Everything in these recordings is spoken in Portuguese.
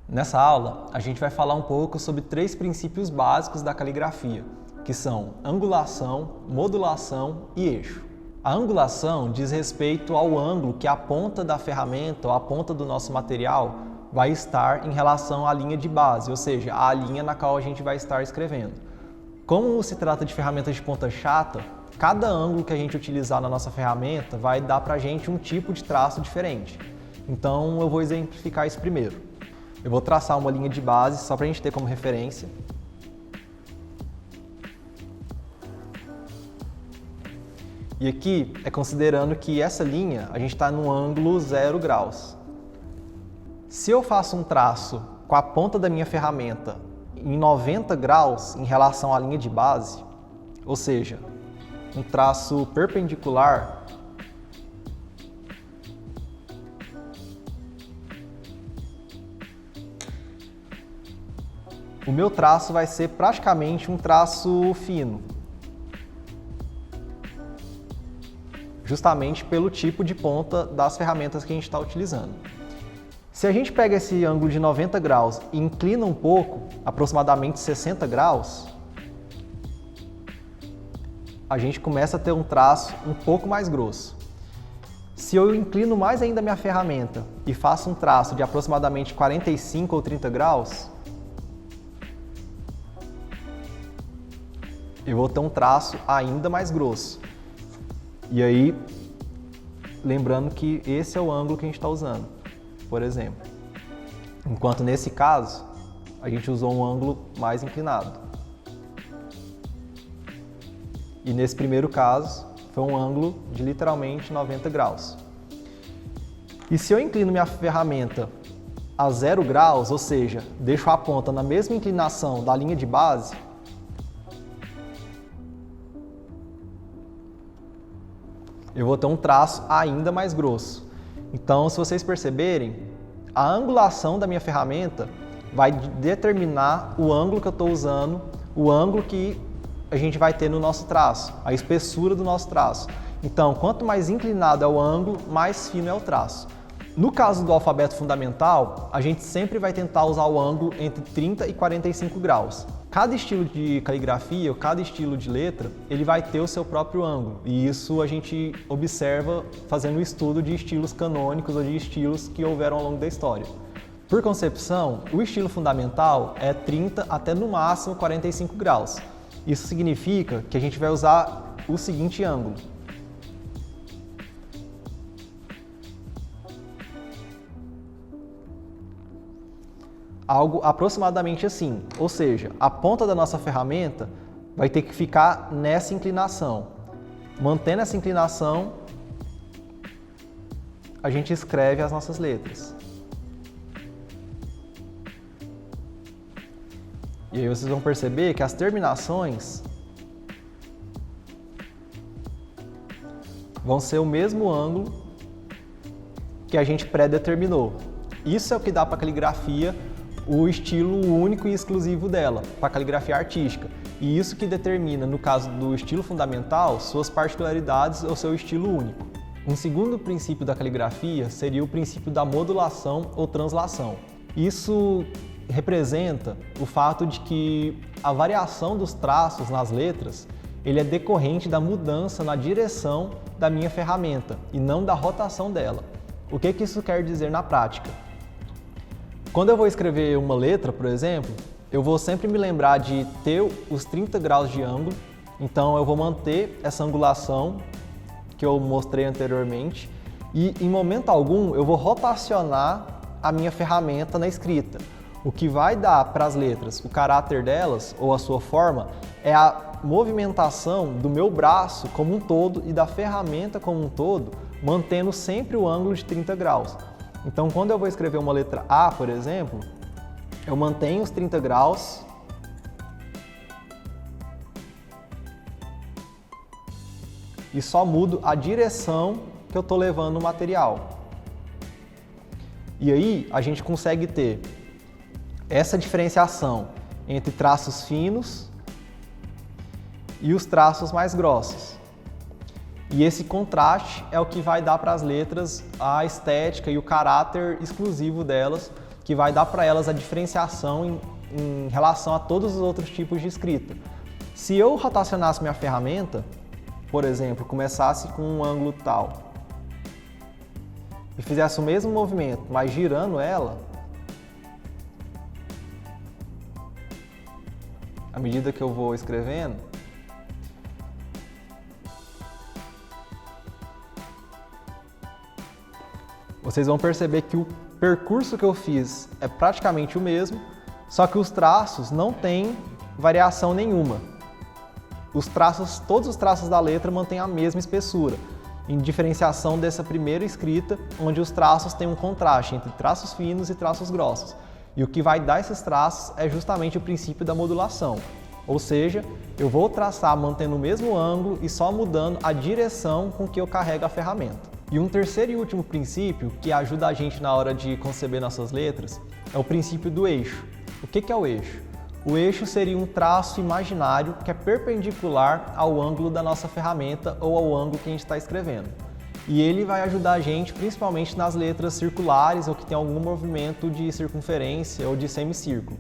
Nessa aula, a gente vai falar um pouco sobre 3 princípios básicos da caligrafia, que são angulação, modulação e eixo. A angulação diz respeito ao ângulo que a ponta da ferramenta ou a ponta do nosso material vai estar em relação à linha de base, ou seja, a linha na qual a gente vai estar escrevendo. Como se trata de ferramentas de ponta chata, cada ângulo que a gente utilizar na nossa ferramenta vai dar para a gente um tipo de traço diferente. Então eu vou exemplificar isso primeiro. Eu vou traçar uma linha de base só para a gente ter como referência. E aqui é considerando que essa linha a gente está no ângulo 0 graus. Se eu faço um traço com a ponta da minha ferramenta em 90 graus em relação à linha de base, ou seja, um traço perpendicular, o meu traço vai ser praticamente um traço fino, justamente pelo tipo de ponta das ferramentas que a gente está utilizando. Se a gente pega esse ângulo de 90 graus e inclina um pouco, aproximadamente 60 graus, a gente começa a ter um traço um pouco mais grosso. Se eu inclino mais ainda a minha ferramenta e faço um traço de aproximadamente 45 ou 30 graus, eu vou ter um traço ainda mais grosso. E aí, lembrando que esse é o ângulo que a gente está usando, por exemplo. Enquanto nesse caso, a gente usou um ângulo mais inclinado. E nesse primeiro caso, foi um ângulo de literalmente 90 graus. E se eu inclino minha ferramenta a 0 graus, ou seja, deixo a ponta na mesma inclinação da linha de base, eu vou ter um traço ainda mais grosso. Então, se vocês perceberem, a angulação da minha ferramenta vai determinar o ângulo que eu estou usando, o ângulo que a gente vai ter no nosso traço, a espessura do nosso traço. Então, quanto mais inclinado é o ângulo, mais fino é o traço. No caso do alfabeto fundamental, a gente sempre vai tentar usar o ângulo entre 30 e 45 graus. Cada estilo de caligrafia, ou cada estilo de letra, ele vai ter o seu próprio ângulo. E isso a gente observa fazendo o estudo de estilos canônicos ou de estilos que houveram ao longo da história. Por concepção, o estilo fundamental é 30 até no máximo 45 graus. Isso significa que a gente vai usar o seguinte ângulo. Algo aproximadamente assim, ou seja, a ponta da nossa ferramenta vai ter que ficar nessa inclinação. Mantendo essa inclinação, a gente escreve as nossas letras. E aí vocês vão perceber que as terminações vão ser o mesmo ângulo que a gente pré-determinou. Isso é o que dá para a caligrafia o estilo único e exclusivo dela, para a caligrafia artística. E isso que determina, no caso do estilo fundamental, suas particularidades ou seu estilo único. Um segundo princípio da caligrafia seria o princípio da modulação ou translação. Isso representa o fato de que a variação dos traços nas letras ele é decorrente da mudança na direção da minha ferramenta e não da rotação dela. O que isso quer dizer na prática? Quando eu vou escrever uma letra, por exemplo, eu vou sempre me lembrar de ter os 30 graus de ângulo, então eu vou manter essa angulação que eu mostrei anteriormente e em momento algum eu vou rotacionar a minha ferramenta na escrita. O que vai dar para as letras, o caráter delas ou a sua forma, é a movimentação do meu braço como um todo e da ferramenta como um todo, mantendo sempre o ângulo de 30 graus. Então, quando eu vou escrever uma letra A, por exemplo, eu mantenho os 30 graus e só mudo a direção que eu estou levando o material. E aí, a gente consegue ter essa diferenciação entre traços finos e os traços mais grossos. E esse contraste é o que vai dar para as letras a estética e o caráter exclusivo delas, que vai dar para elas a diferenciação em relação a todos os outros tipos de escrita. Se eu rotacionasse minha ferramenta, por exemplo, começasse com um ângulo tal e fizesse o mesmo movimento, mas girando ela, à medida que eu vou escrevendo, vocês vão perceber que o percurso que eu fiz é praticamente o mesmo, só que os traços não têm variação nenhuma. Todos os traços da letra mantêm a mesma espessura, em diferenciação dessa primeira escrita, onde os traços têm um contraste entre traços finos e traços grossos. E o que vai dar esses traços é justamente o princípio da modulação. Ou seja, eu vou traçar mantendo o mesmo ângulo e só mudando a direção com que eu carrego a ferramenta. E um terceiro e último princípio que ajuda a gente na hora de conceber nossas letras é o princípio do eixo. O que é o eixo? O eixo seria um traço imaginário que é perpendicular ao ângulo da nossa ferramenta ou ao ângulo que a gente está escrevendo. E ele vai ajudar a gente principalmente nas letras circulares ou que tem algum movimento de circunferência ou de semicírculo.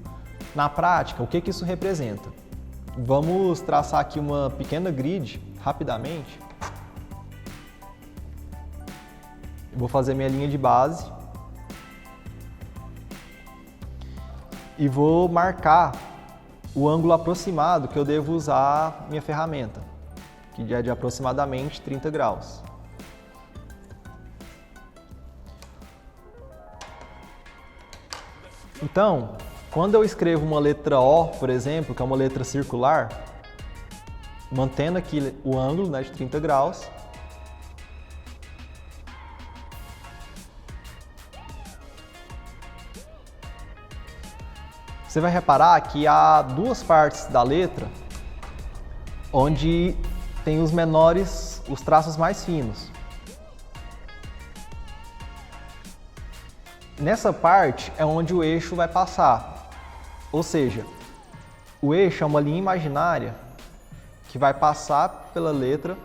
Na prática, o que isso representa? Vamos traçar aqui uma pequena grid rapidamente. Eu vou fazer minha linha de base e vou marcar o ângulo aproximado que eu devo usar minha ferramenta, que é de aproximadamente 30 graus. Então, quando eu escrevo uma letra O, por exemplo, que é uma letra circular, mantendo aqui o ângulo, né, de 30 graus, você vai reparar que há duas partes da letra onde tem os traços mais finos. Nessa parte é onde o eixo vai passar, ou seja, o eixo é uma linha imaginária que vai passar pela letra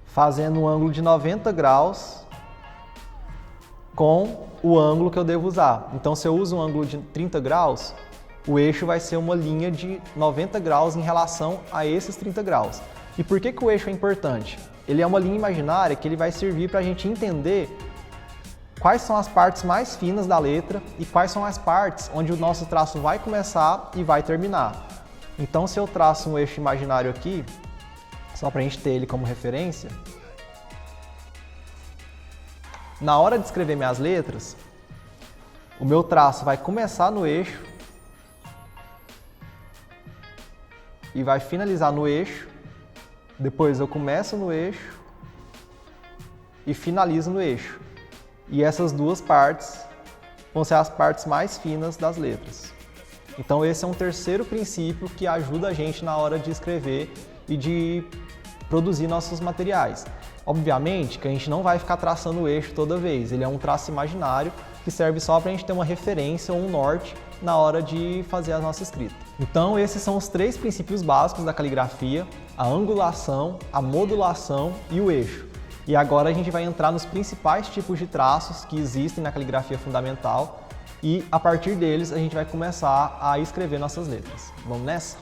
fazendo um ângulo de 90 graus com o ângulo que eu devo usar. Então, se eu uso um ângulo de 30 graus, o eixo vai ser uma linha de 90 graus em relação a esses 30 graus. E por que o eixo é importante? Ele é uma linha imaginária que ele vai servir para a gente entender quais são as partes mais finas da letra e quais são as partes onde o nosso traço vai começar e vai terminar. Então, se eu traço um eixo imaginário aqui, só para a gente ter ele como referência, na hora de escrever minhas letras, o meu traço vai começar no eixo e vai finalizar no eixo, depois eu começo no eixo e finalizo no eixo. E essas duas partes vão ser as partes mais finas das letras. Então esse é um terceiro princípio que ajuda a gente na hora de escrever e de produzir nossos materiais. Obviamente que a gente não vai ficar traçando o eixo toda vez, ele é um traço imaginário que serve só para a gente ter uma referência ou um norte na hora de fazer a nossa escrita. Então esses são os três princípios básicos da caligrafia: a angulação, a modulação e o eixo. E agora a gente vai entrar nos principais tipos de traços que existem na caligrafia fundamental e a partir deles a gente vai começar a escrever nossas letras. Vamos nessa?